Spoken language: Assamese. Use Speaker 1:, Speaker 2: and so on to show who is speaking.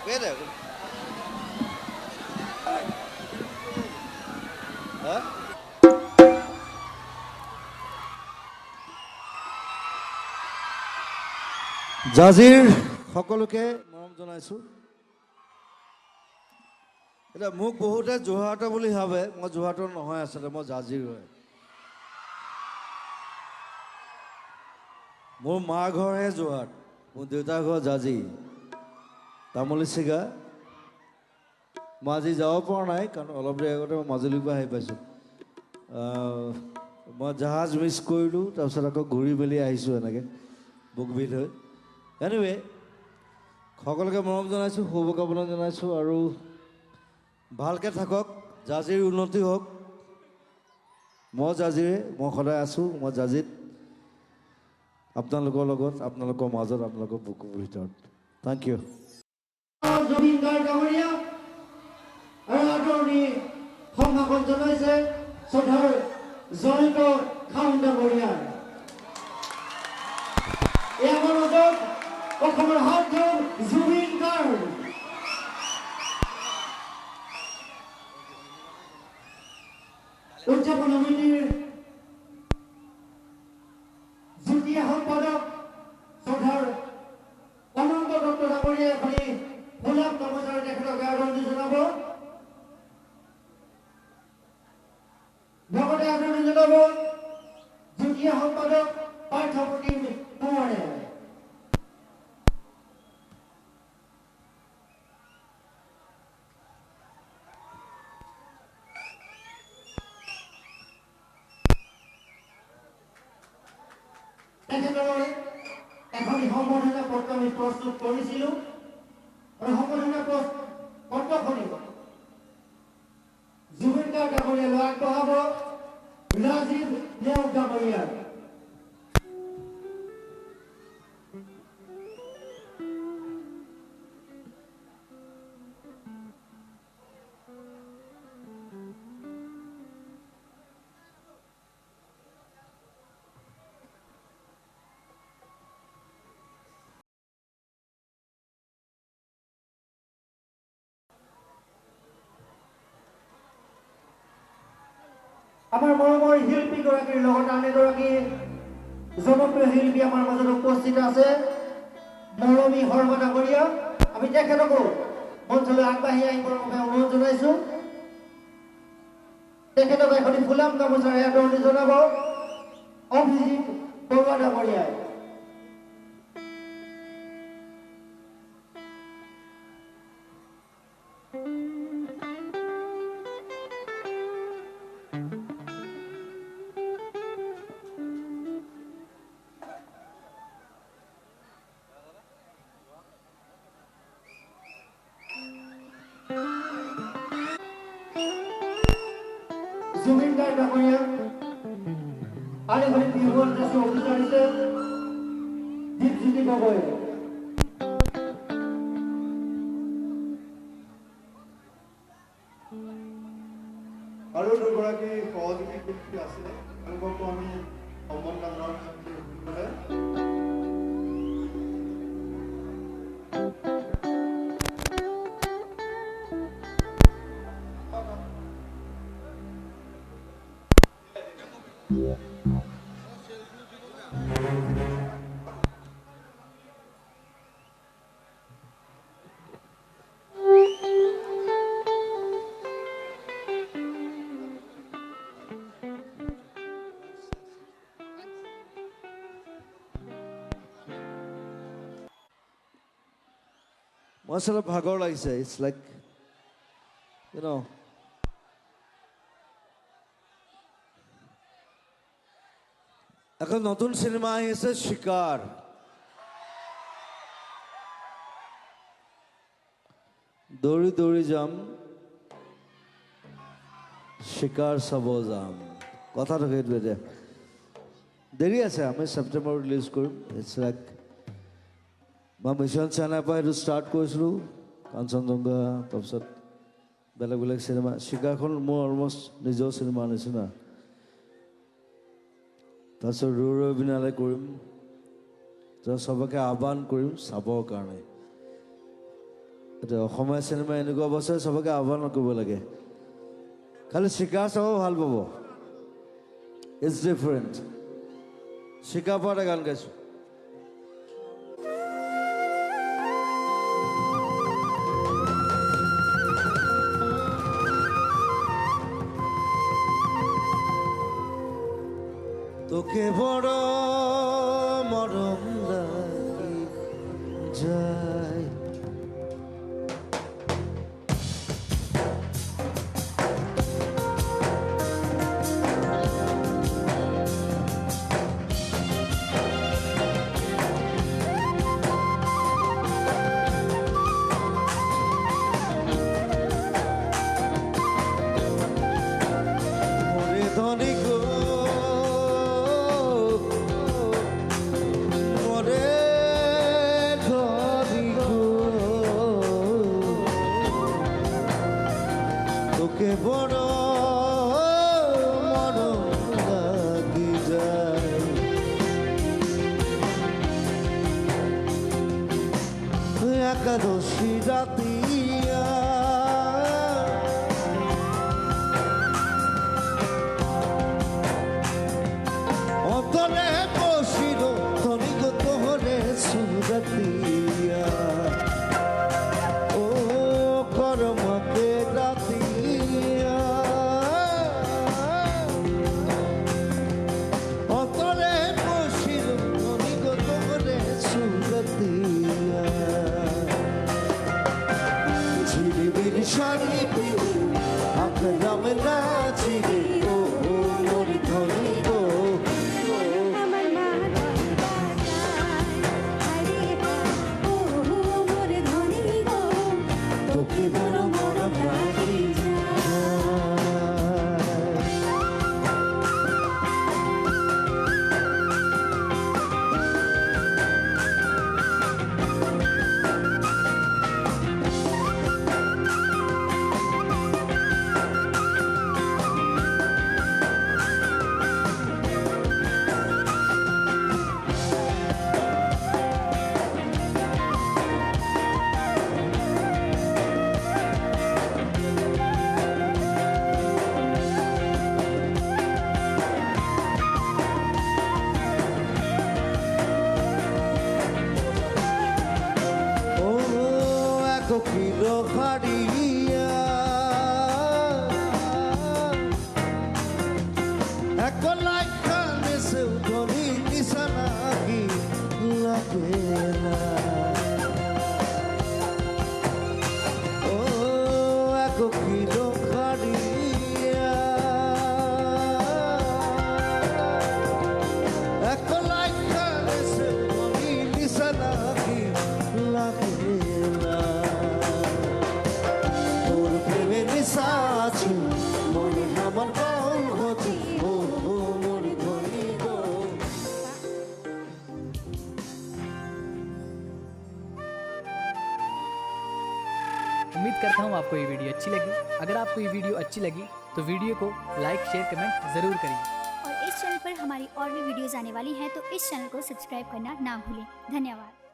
Speaker 1: Wait there. Huh? জাজিৰ সকলোকে মৰম জনাইছোঁ। এতিয়া মোক বহুতে যোৰহাটৰ বুলি ভাবে, মই যোৰহাটৰ নহয়, আচলতে মই জাজিৰ হয়। মোৰ মাৰ ঘৰহে যোৰহাট, মোৰ দেউতাৰ ঘৰ জাজি, তামুলী চিগা। মই আজি যাব পৰা নাই, কাৰণ অলপ দেৰি আগতে মই মাজুলীৰ পৰা আহি পাইছোঁ। মই জাহাজ মিছ কৰিলোঁ, তাৰপিছত আকৌ ঘূৰি মেলি আহিছোঁ এনেকৈ বুকবিধ হৈ। এনিৱে সকলোকে মৰম জনাইছোঁ, শুভকামনা জনাইছোঁ আৰু ভালকৈ থাকক, জাজিৰ উন্নতি হওক। মই জাজিৰে, মই সদায় আছোঁ, মই জাজিত আপোনালোকৰ লগত, আপোনালোকৰ মাজত, আপোনালোকৰ বুকুৰ ভিতৰত। Thank U.
Speaker 2: জুবিন গাৰ্গ ডাঙৰীয়া আৰু আদৰণি সম্ভাষণ জনাইছে শ্ৰদ্ধাৰ জয়ন্ত খাউণ্ড ডাঙৰীয়াৰ। এই আমাৰ মাজত অসমৰ হাতজন জুবিন গাৰ্গ। উদযাপন সমিতিৰ যুটীয়া সম্পাদক শ্ৰদ্ধাৰ অনন্ত দত্ত ডাঙৰীয়াই এখনি গোলাপ গামোচাৰে তেখেতক আদৰণি জনাব। লগতে আদৰণি জনাব যুটীয়া সম্পাদক পাৰ্থপ্ৰতিম কোঁৱৰে। তেখেতৰ এখনি সম্বৰ্ধনা পত্ৰ আমি প্ৰস্তুত কৰিছিলোঁ আৰু সম্বৰ্ধনা পত্ৰখনি জুবিন গাৰ্গ ডাঙৰীয়ালৈ আগবঢ়াব ৰাজীৱ নেওগ ডাঙৰীয়াক। আমাৰ মৰমৰ শিল্পীগৰাকীৰ লগত আন এগৰাকী জনপ্ৰিয় শিল্পী আমাৰ মাজত উপস্থিত আছে, মৰমী শৰ্মা ডাঙৰীয়া। আমি তেখেতকো মঞ্চলৈ আগবাঢ়ি আহিবৰ বাবে অনুৰোধ জনাইছোঁ। তেখেতক এখনি গোলাপ গামোচাৰে আদৰণি জনাব অভিজিত বৰুৱা ডাঙৰীয়াই। জুবিন গাৰ্গ ডাঙৰীয়া আৰু এখনি বিহুৱান ড্ৰেছৰ অফিচাৰ দিছে দীপজ্যোতি গগৈ।
Speaker 3: আৰু দুগৰাকী সহযোগী শিল্পী আছিলে, তেওঁলোককো আমি সম্বৰ্ধনা জনাইছোঁ।
Speaker 1: মই আচলতে ভাগৰ লাগিছে। ইটছ লাইক এখন নতুন চিনেমা আহি আছে, শিকাৰ। দৌৰি দৌৰি যাম, শিকাৰ চাব যাম। কথাটো সেইটোৱে যে দেৰি আছে, আমি ছেপ্টেম্বৰত ৰিলিজ কৰিম। ইটছ লাইক মই মিছন চাইনাৰ পৰা এইটো ষ্টাৰ্ট কৰিছিলোঁ, কাঞ্চনজংঘা, তাৰপিছত বেলেগ বেলেগ চিনেমা। শিকাৰখন মোৰ অলমষ্ট নিজৰ চিনেমাৰ নিচিনা। তাৰপিছত ৰৈ ৰৈ বিনালে কৰিম, তাৰপিছত চবকে আহ্বান কৰিম চাবৰ কাৰণে। এতিয়া অসমীয়া চিনেমা এনেকুৱা বছৰ চবকে আহ্বান কৰিব লাগে খালি চিকাৰ চাব ভাল পাব ইটছ ডিফাৰেণ্ট চিকাৰ পৰা এটা গান গাইছোঁ তোকে বড় মরম লাগি যায় ওরে ধনী গো তোকে বড় মরম লাগি যায় একাদশী রাতিয়া অন্তরে বসিল তনিক তোহরে সুরাতিয়া ও কর্মকে রাতিয়া অন্তরে বসিল তনিক তোহরে সুরাতিয়া ঝিলিবিলি শাড়ি পিড়ি আপনার নাচিরে ও মোর ধনী গো তোকে বড় মরম লাগি কিলো হারিয়া এক লাইকা নেছে উঠনি নিশানা কি লাগে না ও এক কিলো হারিয়া এক লাইকা নেছে উঠনি নিশানা কি লাগে না সাচু মনে আমার কম হতি ও মোর ধনী গো
Speaker 4: उम्मीद करता हूँ आपको ये वीडियो अच्छी लगी अगर आपको ये वीडियो अच्छी लगी तो वीडियो को लाइक शेयर कमेंट ज़रूर करिए
Speaker 5: और इस चैनल पर हमारी और भी वीडियोस आने वाली हैं तो इस चैनल को सब्सक्राइब करना ना भूलें धन्यवाद।